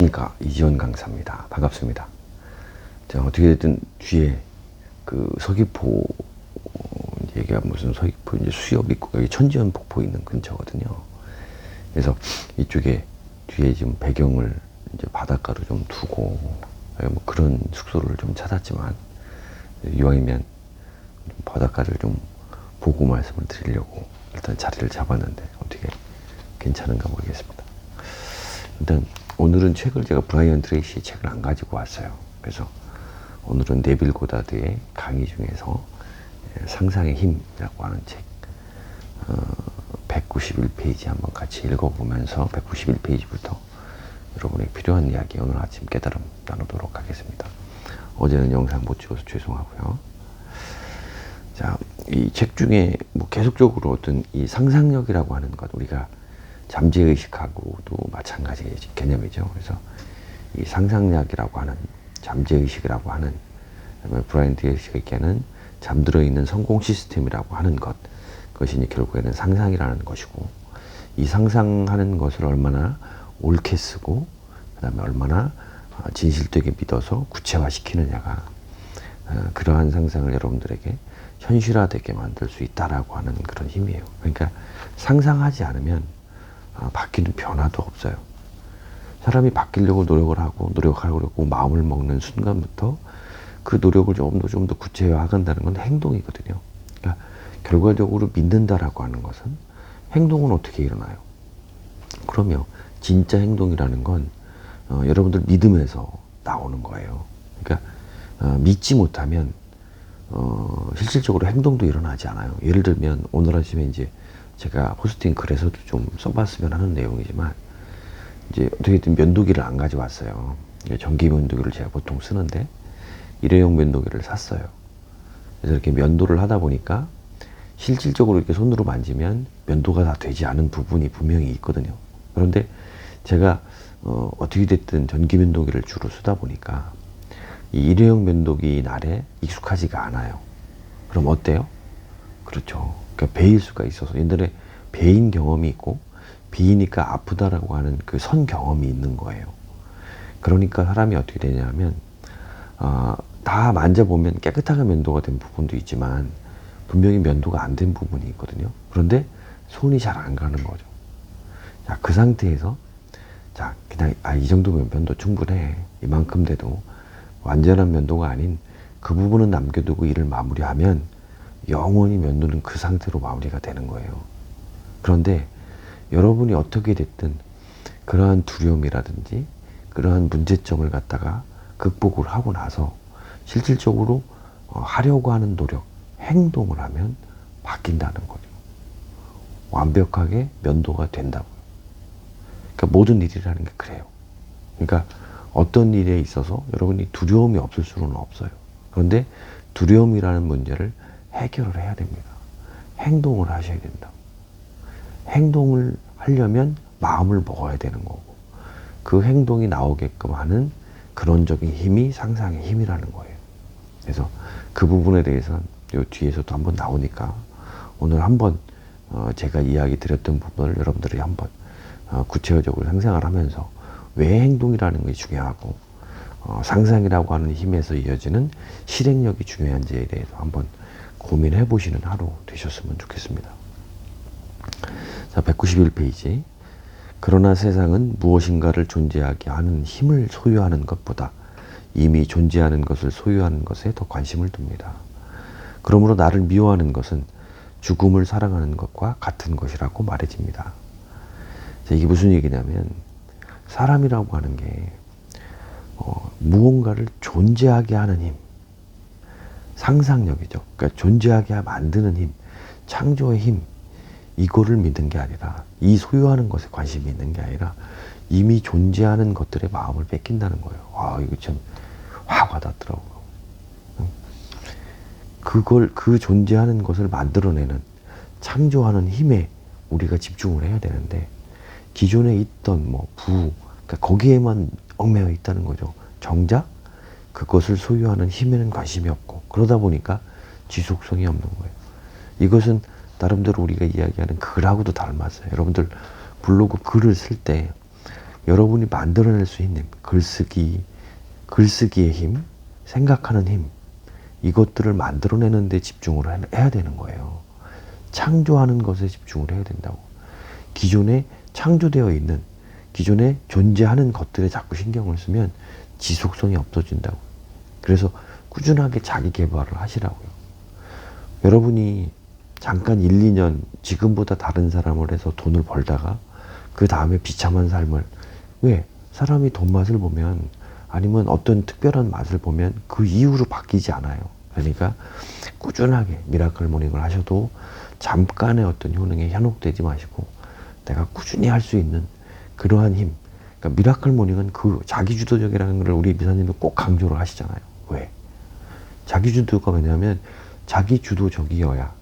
안녕하십니까, 이지원 강사입니다. 반갑습니다. 자, 어떻게 됐든 뒤에 그 서귀포, 얘가 무슨 서귀포 이제 수협 있고 여기 천지연 폭포 있는 근처거든요. 그래서 이쪽에 뒤에 지금 배경을 이제 바닷가로 좀 두고 뭐 그런 숙소를 좀 찾았지만, 이왕이면 바닷가를 좀 보고 말씀을 드리려고 일단 자리를 잡았는데 어떻게 괜찮은가 모르겠습니다. 일단 오늘은 책을, 제가 브라이언 트레이시 책을 안 가지고 왔어요. 그래서 오늘은 네빌 고다드의 강의 중에서 상상의 힘이라고 하는 책 191페이지 한번 같이 읽어보면서 191페이지부터 여러분에게 필요한 이야기 오늘 아침 깨달음 나누도록 하겠습니다. 어제는 영상 못 찍어서 죄송하고요. 자, 이 책 중에 뭐 계속적으로 어떤 이 상상력이라고 하는 것, 우리가 잠재의식하고도 마찬가지 개념이죠. 그래서 이 상상력이라고 하는, 잠재의식이라고 하는, 브라이언 트레이시가 얘기하는 잠들어 있는 성공 시스템이라고 하는 것, 그것이 이제 결국에는 상상이라는 것이고, 이 상상하는 것을 얼마나 옳게 쓰고 그 다음에 얼마나 진실되게 믿어서 구체화시키느냐가 그러한 상상을 여러분들에게 현실화되게 만들 수 있다라고 하는 그런 힘이에요. 그러니까 상상하지 않으면 바뀌는 변화도 없어요. 사람이 바뀌려고 노력을 하고 노력하려고 마음을 먹는 순간부터 그 노력을 좀 더 구체화한다는 건 행동이거든요. 그러니까 결과적으로 믿는다라고 하는 것은, 행동은 어떻게 일어나요? 그러면 진짜 행동이라는 건 여러분들 믿음에서 나오는 거예요. 그러니까 믿지 못하면 실질적으로 행동도 일어나지 않아요. 예를 들면 오늘 아침에 이제 제가 포스팅 글에서도 좀 써봤으면 하는 내용이지만, 이제 어떻게든 면도기를 안 가져왔어요. 전기 면도기를 제가 보통 쓰는데 일회용 면도기를 샀어요. 그래서 이렇게 면도를 하다 보니까 실질적으로 이렇게 손으로 만지면 면도가 다 되지 않은 부분이 분명히 있거든요. 그런데 제가 어떻게 됐든 전기 면도기를 주로 쓰다 보니까 이 일회용 면도기 날에 익숙하지가 않아요. 그럼 어때요? 그렇죠. 그러니까 베일 수가 있어서, 옛날에 베인 경험이 있고 비이니까 아프다라고 하는 그 선 경험이 있는 거예요. 그러니까 사람이 어떻게 되냐면 다 만져보면 깨끗하게 면도가 된 부분도 있지만 분명히 면도가 안 된 부분이 있거든요. 그런데 손이 잘 안 가는 거죠. 자, 그 상태에서 자, 그냥 이 정도면 면도 충분해, 이만큼 돼도 완전한 면도가 아닌 그 부분은 남겨두고 일을 마무리하면 영원히 면도는 그 상태로 마무리가 되는 거예요. 그런데 여러분이 어떻게 됐든 그러한 두려움이라든지 그러한 문제점을 갖다가 극복을 하고 나서 실질적으로 하려고 하는 노력, 행동을 하면 바뀐다는 거죠. 완벽하게 면도가 된다고요. 그러니까 모든 일이라는 게 그래요. 그러니까 어떤 일에 있어서 여러분이 두려움이 없을 수는 없어요. 그런데 두려움이라는 문제를 해결을 해야 됩니다. 행동을 하셔야 된다. 행동을 하려면 마음을 먹어야 되는 거고, 그 행동이 나오게끔 하는 근원적인 힘이 상상의 힘이라는 거예요. 그래서 그 부분에 대해서는 요 뒤에서도 한번 나오니까 오늘 한번 제가 이야기 드렸던 부분을 여러분들이 한번 구체적으로 상상을 하면서 왜 행동이라는 것이 중요하고 상상이라고 하는 힘에서 이어지는 실행력이 중요한지에 대해서 한번 고민해 보시는 하루 되셨으면 좋겠습니다. 자, 191페이지. 그러나 세상은 무엇인가를 존재하게 하는 힘을 소유하는 것보다 이미 존재하는 것을 소유하는 것에 더 관심을 둡니다. 그러므로 나를 미워하는 것은 죽음을 사랑하는 것과 같은 것이라고 말해집니다. 자, 이게 무슨 얘기냐면, 사람이라고 하는 게 무언가를 존재하게 하는 힘, 상상력이죠. 그러니까 존재하게 만드는 힘, 창조의 힘, 이거를 믿는 게 아니라, 이 소유하는 것에 관심이 있는 게 아니라 이미 존재하는 것들의 마음을 뺏긴다는 거예요. 와, 이거 참 확 와닿더라고요. 그 존재하는 것을 만들어내는, 창조하는 힘에 우리가 집중을 해야 되는데, 기존에 있던 그러니까 거기에만 얽매여 있다는 거죠. 정작 그것을 소유하는 힘에는 관심이 없고, 그러다 보니까 지속성이 없는 거예요. 이것은 나름대로 우리가 이야기하는 글하고도 닮았어요. 여러분들 블로그 글을 쓸 때 여러분이 만들어낼 수 있는 글쓰기의 힘, 생각하는 힘, 이것들을 만들어내는 데 집중을 해야 되는 거예요. 창조하는 것에 집중을 해야 된다고. 기존에 창조되어 있는, 기존에 존재하는 것들에 자꾸 신경을 쓰면 지속성이 없어진다고. 그래서 꾸준하게 자기 개발을 하시라고요. 여러분이 잠깐 1, 2년 지금보다 다른 사람을 해서 돈을 벌다가 그 다음에 비참한 삶을, 왜? 사람이 돈 맛을 보면, 아니면 어떤 특별한 맛을 보면 그 이후로 바뀌지 않아요. 그러니까 꾸준하게 미라클 모닝을 하셔도 잠깐의 어떤 효능에 현혹되지 마시고 내가 꾸준히 할 수 있는 그러한 힘. 그러니까 미라클 모닝은 그 자기주도적이라는 걸 우리 미사님도 꼭 강조를 하시잖아요. 왜? 자기주도가 왜냐하면 자기주도적이어야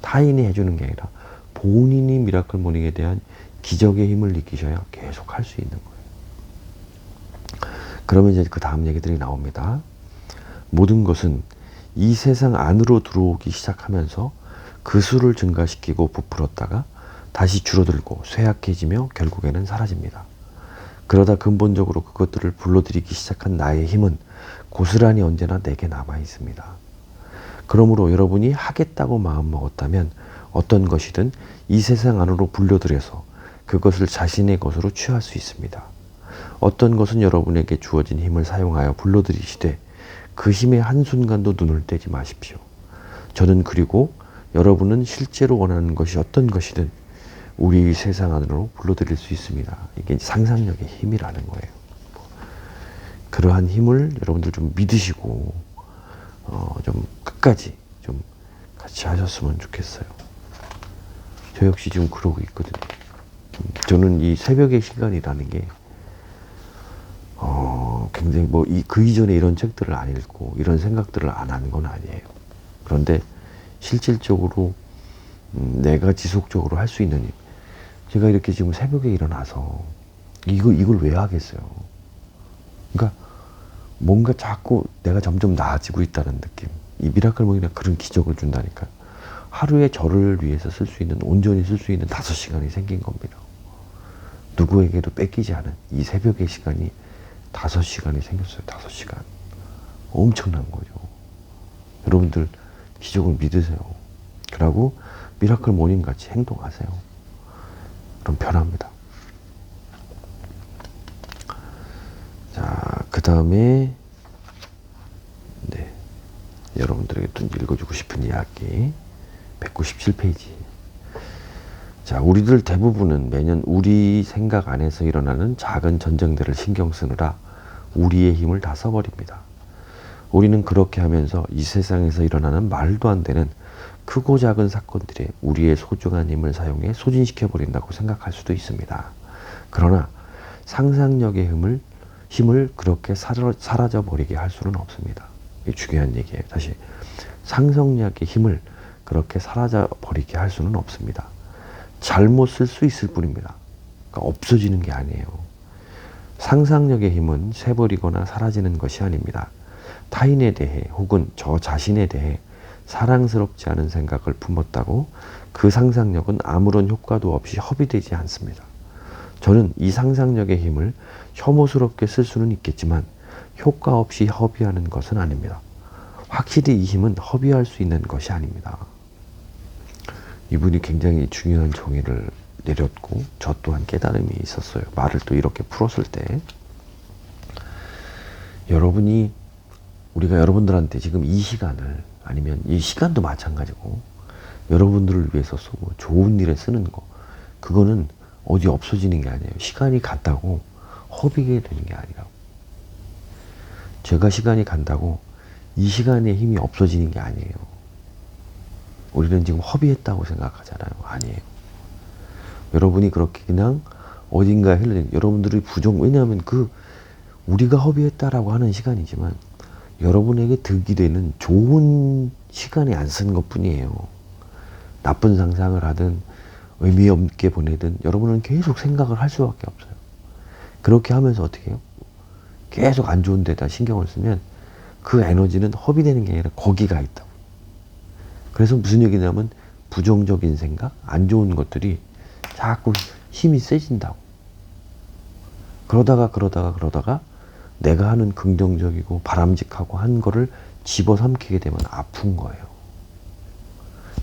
타인이 해주는 게 아니라 본인이 미라클 모닝에 대한 기적의 힘을 느끼셔야 계속 할 수 있는 거예요. 그러면 이제 그 다음 얘기들이 나옵니다. 모든 것은 이 세상 안으로 들어오기 시작하면서 그 수를 증가시키고 부풀었다가 다시 줄어들고 쇠약해지며 결국에는 사라집니다. 그러다 근본적으로 그것들을 불러들이기 시작한 나의 힘은 고스란히 언제나 내게 남아 있습니다. 그러므로 여러분이 하겠다고 마음먹었다면 어떤 것이든 이 세상 안으로 불려들여서 그것을 자신의 것으로 취할 수 있습니다. 어떤 것은 여러분에게 주어진 힘을 사용하여 불러들이시되 그 힘의 한순간도 눈을 떼지 마십시오. 저는 그리고 여러분은 실제로 원하는 것이 어떤 것이든 우리 세상 안으로 불러들일 수 있습니다. 이게 상상력의 힘이라는 거예요. 그러한 힘을 여러분들 좀 믿으시고 좀 끝까지 좀 같이 하셨으면 좋겠어요. 저 역시 지금 그러고 있거든요. 저는 이 새벽의 시간이라는 게 굉장히 그 이전에 이런 책들을 안 읽고 이런 생각들을 안 하는 건 아니에요. 그런데 실질적으로 내가 지속적으로 할 수 있는 일. 제가 이렇게 지금 새벽에 일어나서 이걸 왜 하겠어요? 그러니까 뭔가 자꾸 내가 점점 나아지고 있다는 느낌. 이 미라클 모닝이 그런 기적을 준다니까요. 하루에 저를 위해서 쓸 수 있는, 온전히 쓸 수 있는 5시간이 생긴 겁니다. 누구에게도 뺏기지 않은 이 새벽의 시간이 5시간이 생겼어요. 5시간. 엄청난 거죠. 여러분들 기적을 믿으세요. 그러고 미라클 모닝 같이 행동하세요. 그럼 변합니다. 자, 그 다음에 여러분들에게 또 읽어주고 싶은 이야기 197페이지. 자, 우리들 대부분은 매년 우리 생각 안에서 일어나는 작은 전쟁들을 신경 쓰느라 우리의 힘을 다 써버립니다. 우리는 그렇게 하면서 이 세상에서 일어나는 말도 안 되는 크고 작은 사건들에 우리의 소중한 힘을 사용해 소진시켜버린다고 생각할 수도 있습니다. 그러나 상상력의 힘을 그렇게 사라져버리게 할 수는 없습니다. 이게 중요한 얘기예요. 다시, 상상력의 힘을 그렇게 사라져버리게 할 수는 없습니다. 잘못 쓸 수 있을 뿐입니다. 그러니까 없어지는 게 아니에요. 상상력의 힘은 새버리거나 사라지는 것이 아닙니다. 타인에 대해 혹은 저 자신에 대해 사랑스럽지 않은 생각을 품었다고 그 상상력은 아무런 효과도 없이 허비되지 않습니다. 저는 이 상상력의 힘을 혐오스럽게 쓸 수는 있겠지만 효과 없이 허비하는 것은 아닙니다. 확실히 이 힘은 허비할 수 있는 것이 아닙니다. 이분이 굉장히 중요한 정의를 내렸고 저 또한 깨달음이 있었어요. 말을 또 이렇게 풀었을 때 우리가 여러분들한테 지금 이 시간을, 아니면 이 시간도 마찬가지고 여러분들을 위해서 쓰고 좋은 일에 쓰는 거, 그거는 어디 없어지는 게 아니에요. 시간이 간다고 허비게 되는 게 아니라고. 제가 시간이 간다고 이 시간의 힘이 없어지는 게 아니에요. 우리는 지금 허비했다고 생각하잖아요. 아니에요. 여러분이 그렇게 그냥 어딘가에 흘러요. 여러분들이 왜냐하면 우리가 허비했다라고 하는 시간이지만 여러분에게 득이 되는 좋은 시간에 안 쓴 것 뿐이에요. 나쁜 상상을 하든 의미 없게 보내든 여러분은 계속 생각을 할 수밖에 없어요. 그렇게 하면서 어떻게 해요? 계속 안 좋은 데다 신경을 쓰면 그 에너지는 허비되는 게 아니라 거기가 있다고. 그래서 무슨 얘기냐면 부정적인 생각, 안 좋은 것들이 자꾸 힘이 세진다고. 그러다가 내가 하는 긍정적이고 바람직하고 한 거를 집어삼키게 되면 아픈 거예요.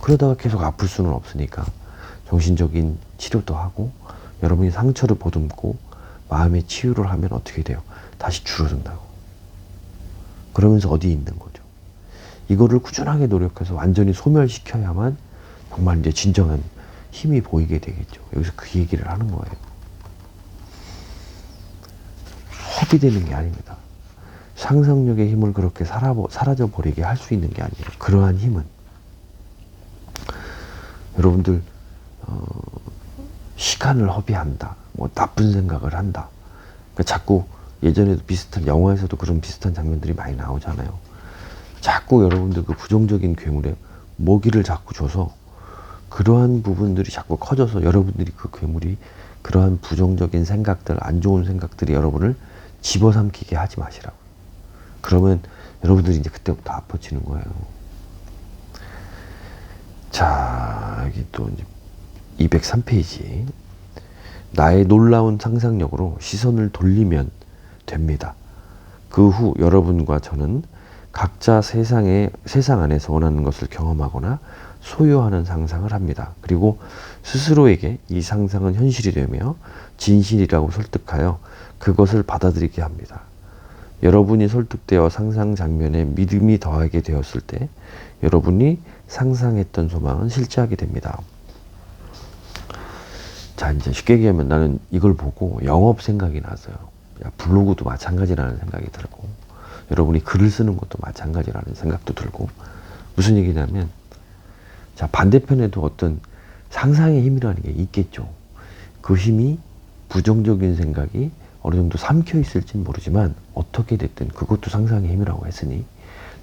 그러다가 계속 아플 수는 없으니까 정신적인 치료도 하고 여러분이 상처를 보듬고 마음의 치유를 하면 어떻게 돼요? 다시 줄어든다고. 그러면서 어디 있는 거죠? 이거를 꾸준하게 노력해서 완전히 소멸시켜야만 정말 이제 진정한 힘이 보이게 되겠죠. 여기서 그 얘기를 하는 거예요. 허비되는 게 아닙니다. 상상력의 힘을 그렇게 사라져버리게 할 수 있는 게 아니에요. 그러한 힘은 여러분들 시간을 허비한다, 뭐 나쁜 생각을 한다. 그러니까 자꾸 예전에도 비슷한 영화에서도 그런 비슷한 장면들이 많이 나오잖아요. 자꾸 여러분들 그 부정적인 괴물에 먹이를 자꾸 줘서 그러한 부분들이 자꾸 커져서 여러분들이 그 괴물이 그러한 부정적인 생각들, 안 좋은 생각들이 여러분을 집어삼키게 하지 마시라고. 그러면 여러분들이 이제 그때부터 아파지는 거예요. 자, 여기 또 이제 203페이지. 나의 놀라운 상상력으로 시선을 돌리면 됩니다. 그 후 여러분과 저는 각자 세상 안에서 원하는 것을 경험하거나 소유하는 상상을 합니다. 그리고 스스로에게 이 상상은 현실이 되며 진실이라고 설득하여 그것을 받아들이게 합니다. 여러분이 설득되어 상상 장면에 믿음이 더하게 되었을 때 여러분이 상상했던 소망은 실제하게 됩니다. 자, 이제 쉽게 얘기하면 나는 이걸 보고 영업 생각이 났어요. 야, 블로그도 마찬가지라는 생각이 들고, 여러분이 글을 쓰는 것도 마찬가지라는 생각도 들고, 무슨 얘기냐면, 자, 반대편에도 어떤 상상의 힘이라는 게 있겠죠. 그 힘이 부정적인 생각이 어느 정도 삼켜 있을진 모르지만, 어떻게 됐든 그것도 상상의 힘이라고 했으니,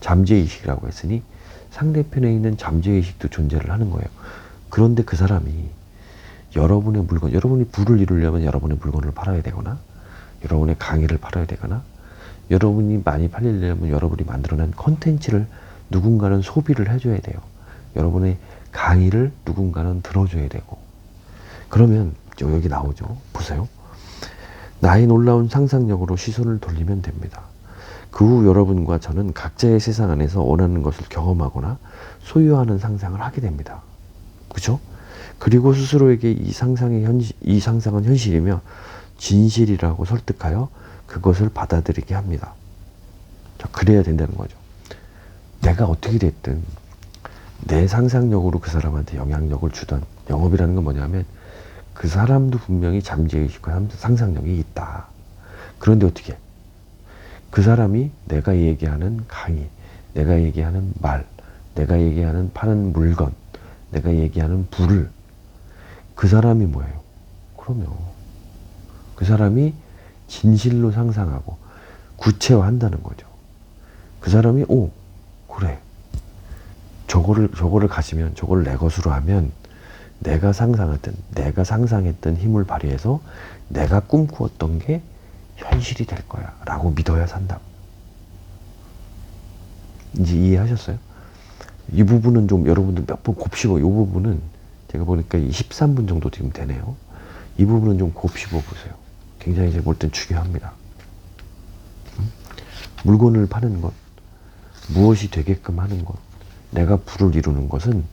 잠재의식이라고 했으니, 상대편에 있는 잠재의식도 존재를 하는 거예요. 그런데 그 사람이 여러분의 물건, 여러분이 부를 이루려면 여러분의 물건을 팔아야 되거나, 여러분의 강의를 팔아야 되거나, 여러분이 많이 팔리려면 여러분이 만들어낸 콘텐츠를 누군가는 소비를 해줘야 돼요. 여러분의 강의를 누군가는 들어줘야 되고. 그러면 여기 나오죠. 보세요. 나의 놀라운 상상력으로 시선을 돌리면 됩니다. 그 후 여러분과 저는 각자의 세상 안에서 원하는 것을 경험하거나 소유하는 상상을 하게 됩니다. 그죠? 그리고 스스로에게 이 상상은 현실이며 진실이라고 설득하여 그것을 받아들이게 합니다. 자, 그래야 된다는 거죠. 내가 어떻게 됐든 내 상상력으로 그 사람한테 영향력을 주던, 영업이라는 건 뭐냐면 그 사람도 분명히 잠재의식과 상상력이 있다. 그런데 어떻게? 그 사람이 내가 얘기하는 강의, 내가 얘기하는 말, 내가 얘기하는 파는 물건, 내가 얘기하는 부를 그 사람이 뭐예요? 그러면 그 사람이 진실로 상상하고 구체화한다는 거죠. 그 사람이 그래, 저거를 가지면, 저걸 내 것으로 하면 내가 상상했던 힘을 발휘해서 내가 꿈꾸었던 게 현실이 될 거야 라고 믿어야 산다고. 이제 이해하셨어요? 이 부분은 좀 여러분들 몇 번 곱씹어. 이 부분은 제가 보니까 13분 정도 지금 되네요. 이 부분은 좀 곱씹어 보세요. 굉장히 제가 볼 땐 중요합니다. 물건을 파는 것, 무엇이 되게끔 하는 것, 내가 부를 이루는 것은,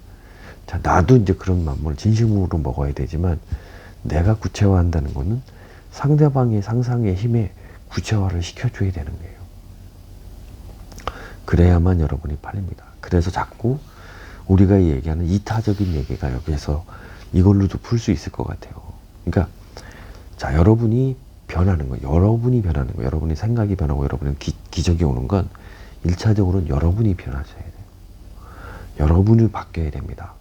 자, 나도 이제 그런 마음을 진심으로 먹어야 되지만, 내가 구체화한다는 것은 상대방의 상상의 힘에 구체화를 시켜줘야 되는 거예요. 그래야만 여러분이 팔립니다. 그래서 자꾸 우리가 얘기하는 이타적인 얘기가 여기에서 이걸로도 풀 수 있을 것 같아요. 그러니까 자, 여러분이 변하는 거, 여러분이 생각이 변하고 여러분의 기적이 오는 건 1차적으로는 여러분이 변하셔야 돼요. 여러분이 바뀌어야 됩니다.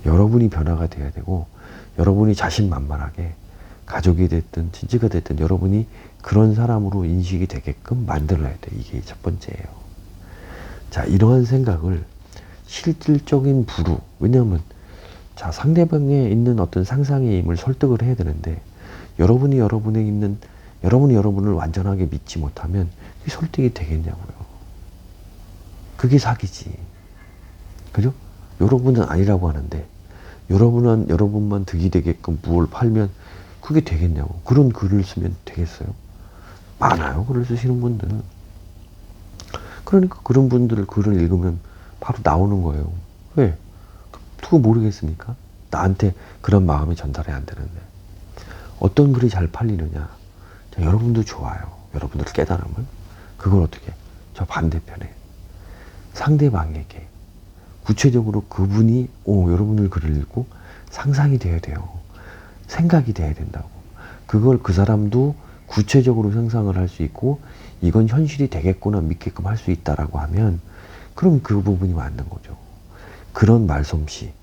여러분이 변화가 돼야 되고, 여러분이 자신만만하게 가족이 됐든 친지가 됐든 여러분이 그런 사람으로 인식이 되게끔 만들어야 돼. 이게 첫 번째예요. 자, 이러한 생각을 실질적인 부로, 왜냐하면 자, 상대방에 있는 어떤 상상의 힘을 설득을 해야 되는데, 여러분이 여러분을 완전하게 믿지 못하면 그게 설득이 되겠냐고요. 그게 사기지. 그죠? 여러분은 아니라고 하는데, 여러분만 득이 되게끔 무엇을 팔면 그게 되겠냐고. 그런 글을 쓰면 되겠어요? 많아요, 글을 쓰시는 분들. 그러니까 그런 분들 글을 읽으면 바로 나오는 거예요. 왜? 그거 모르겠습니까? 나한테 그런 마음이 전달이 안 되는데. 어떤 글이 잘 팔리느냐? 자, 여러분들 좋아요. 여러분들 깨달음을. 그걸 어떻게? 저 반대편에 상대방에게 구체적으로 그분이 여러분들 글을 읽고 상상이 돼야 돼요. 생각이 돼야 된다고. 그걸 그 사람도 구체적으로 상상을 할 수 있고 이건 현실이 되겠구나 믿게끔 할 수 있다라고 하면 그럼 그 부분이 맞는 거죠. 그런 말솜씨,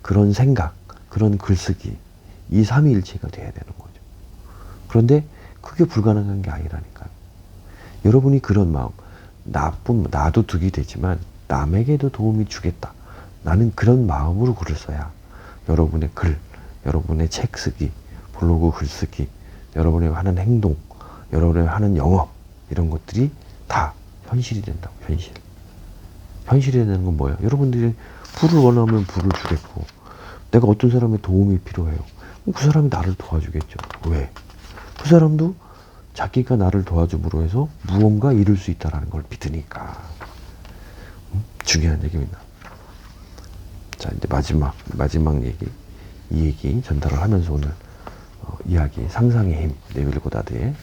그런 생각, 그런 글쓰기 이 삼위일체가 돼야 되는 거죠. 그런데 그게 불가능한 게 아니라니까요. 여러분이 그런 마음, 나도 득이 되지만 남에게도 도움이 주겠다. 나는 그런 마음으로 글을 써야 여러분의 글, 여러분의 책 쓰기, 블로그 글 쓰기, 여러분의 하는 행동, 여러분의 하는 영업 이런 것들이 다 현실이 된다고. 현실이 되는 건 뭐예요? 여러분들이 불을 원하면 불을 주겠고 내가 어떤 사람의 도움이 필요해요. 그 사람이 나를 도와주겠죠. 왜? 그 사람도 자기가 나를 도와줌으로 해서 무언가 이룰 수 있다는 걸 믿으니까. 중요한 얘기입니다. 자, 이제 마지막 얘기. 이 얘기 전달을 하면서 오늘 이야기 상상의 힘, 네빌 고다드의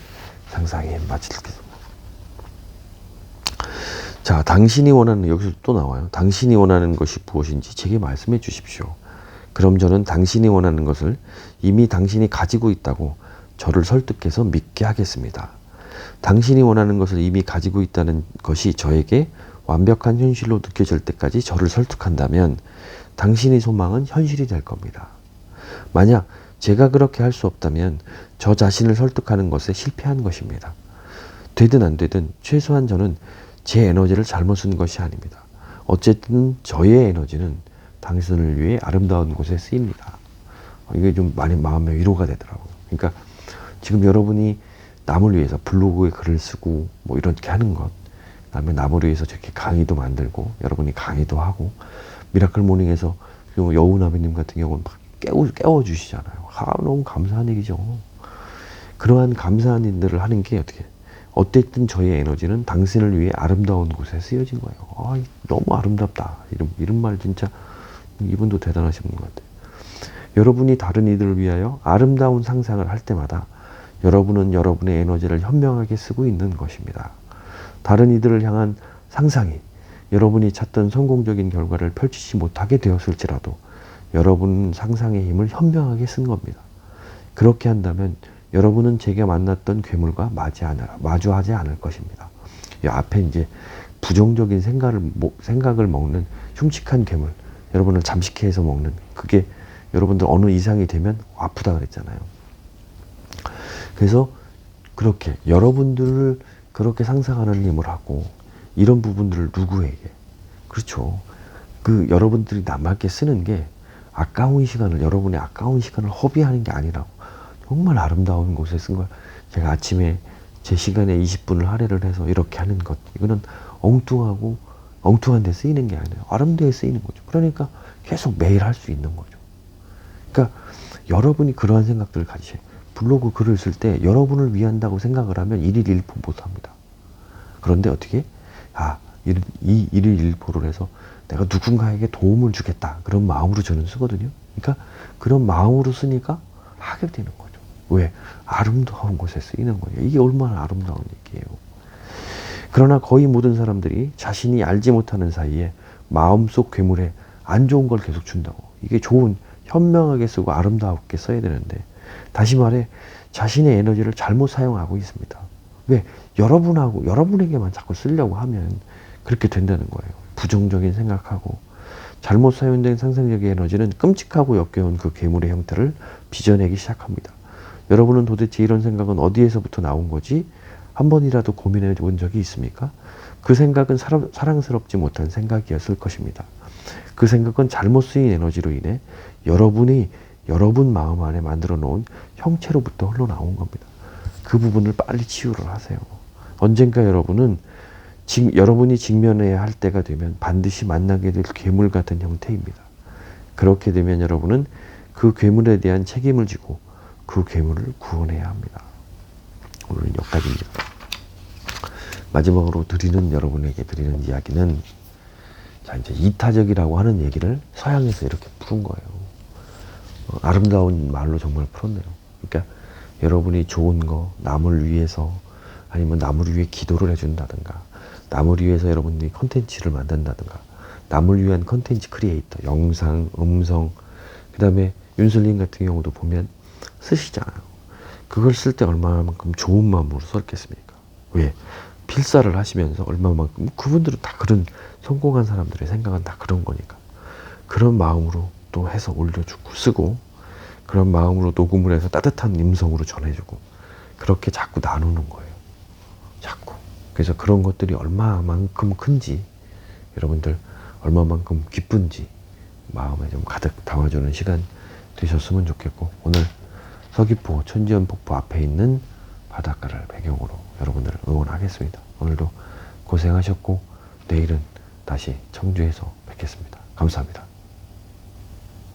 상상의 힘 마치겠습니다. 자, 당신이 원하는, 여기서 또 나와요. 당신이 원하는 것이 무엇인지 제게 말씀해 주십시오. 그럼 저는 당신이 원하는 것을 이미 당신이 가지고 있다고 저를 설득해서 믿게 하겠습니다. 당신이 원하는 것을 이미 가지고 있다는 것이 저에게 완벽한 현실로 느껴질 때까지 저를 설득한다면 당신의 소망은 현실이 될 겁니다. 만약 제가 그렇게 할 수 없다면 저 자신을 설득하는 것에 실패한 것입니다. 되든 안 되든 최소한 저는 제 에너지를 잘못 쓴 것이 아닙니다. 어쨌든 저의 에너지는 당신을 위해 아름다운 곳에 쓰입니다. 이게 좀 많이 마음의 위로가 되더라고요. 그러니까 지금 여러분이 남을 위해서 블로그에 글을 쓰고 뭐 이렇게 하는 것, 그다음에 남을 위해서 저렇게 강의도 만들고 여러분이 강의도 하고 미라클 모닝에서 여우나비님 같은 경우는 막 깨워주시잖아요. 너무 감사한 얘기죠. 그러한 감사한 일들을 하는 게 어쨌든 저의 에너지는 당신을 위해 아름다운 곳에 쓰여진 거예요. 너무 아름답다. 이런 말 진짜 이분도 대단하신 분 같아요. 여러분이 다른 이들을 위하여 아름다운 상상을 할 때마다 여러분은 여러분의 에너지를 현명하게 쓰고 있는 것입니다. 다른 이들을 향한 상상이 여러분이 찾던 성공적인 결과를 펼치지 못하게 되었을지라도 여러분은 상상의 힘을 현명하게 쓴 겁니다. 그렇게 한다면 여러분은 제가 만났던 괴물과 마주하지 않을 것입니다. 이 앞에 이제 부정적인 생각을 먹는 흉측한 괴물, 여러분을 잠식해 해서 먹는 그게 여러분들 어느 이상이 되면 아프다 그랬잖아요. 그래서 그렇게 여러분들을 그렇게 상상하는 힘을 하고 이런 부분들을 누구에게, 그렇죠. 여러분들이 남에게 쓰는 게 여러분의 아까운 시간을 허비하는 게 아니라고. 정말 아름다운 곳에 쓴 걸 제가 아침에 제 시간에 20분을 할애를 해서 이렇게 하는 것, 이거는 엉뚱한 데 쓰이는 게 아니에요. 아름다게 쓰이는 거죠. 그러니까 계속 매일 할 수 있는 거죠. 그러니까 여러분이 그러한 생각들을 가지셔요. 블로그 글을 쓸 때 여러분을 위한다고 생각을 하면 1일 1포 못합니다. 그런데 어떻게? 이 1일 1포를 해서 내가 누군가에게 도움을 주겠다. 그런 마음으로 저는 쓰거든요. 그러니까 그런 마음으로 쓰니까 하게 되는 거죠. 왜? 아름다운 곳에 쓰이는 거예요. 이게 얼마나 아름다운 얘기예요. 그러나 거의 모든 사람들이 자신이 알지 못하는 사이에 마음속 괴물에 안 좋은 걸 계속 준다고. 이게 현명하게 쓰고 아름답게 써야 되는데, 다시 말해 자신의 에너지를 잘못 사용하고 있습니다. 왜? 여러분에게만 자꾸 쓰려고 하면 그렇게 된다는 거예요. 부정적인 생각하고 잘못 사용된 상상력의 에너지는 끔찍하고 역겨운 그 괴물의 형태를 빚어내기 시작합니다. 여러분은 도대체 이런 생각은 어디에서부터 나온 거지? 한 번이라도 고민해 본 적이 있습니까? 그 생각은 사랑스럽지 못한 생각이었을 것입니다. 그 생각은 잘못 쓰인 에너지로 인해 여러분 마음 안에 만들어 놓은 형체로부터 흘러나온 겁니다. 그 부분을 빨리 치유를 하세요. 언젠가 여러분이 직면해야 할 때가 되면 반드시 만나게 될 괴물 같은 형태입니다. 그렇게 되면 여러분은 그 괴물에 대한 책임을 지고 그 괴물을 구원해야 합니다. 오늘은 여기까지입니다. 마지막으로 여러분에게 드리는 이야기는, 자, 이제 이타적이라고 하는 얘기를 서양에서 이렇게 푸는 거예요. 아름다운 말로 정말 풀었네요. 그러니까 여러분이 좋은 거, 남을 위해서, 아니면 남을 위해 기도를 해준다든가, 남을 위해서 여러분들이 컨텐츠를 만든다든가, 남을 위한 컨텐츠 크리에이터, 영상, 음성, 그 다음에 윤슬님 같은 경우도 보면 쓰시잖아요. 그걸 쓸 때 얼마만큼 좋은 마음으로 썼겠습니까? 왜? 필사를 하시면서 얼마만큼, 그분들은 다 그런 성공한 사람들의 생각은 다 그런 거니까 그런 마음으로 또 해서 올려주고 쓰고, 그런 마음으로 녹음을 해서 따뜻한 음성으로 전해주고, 그렇게 자꾸 나누는 거예요. 자꾸. 그래서 그런 것들이 얼마만큼 큰지, 여러분들 얼마만큼 기쁜지 마음에 좀 가득 담아주는 시간 되셨으면 좋겠고, 오늘 서귀포 천지연 폭포 앞에 있는 바닷가를 배경으로 여러분들을 응원하겠습니다. 오늘도 고생하셨고, 내일은 다시 청주에서 뵙겠습니다. 감사합니다.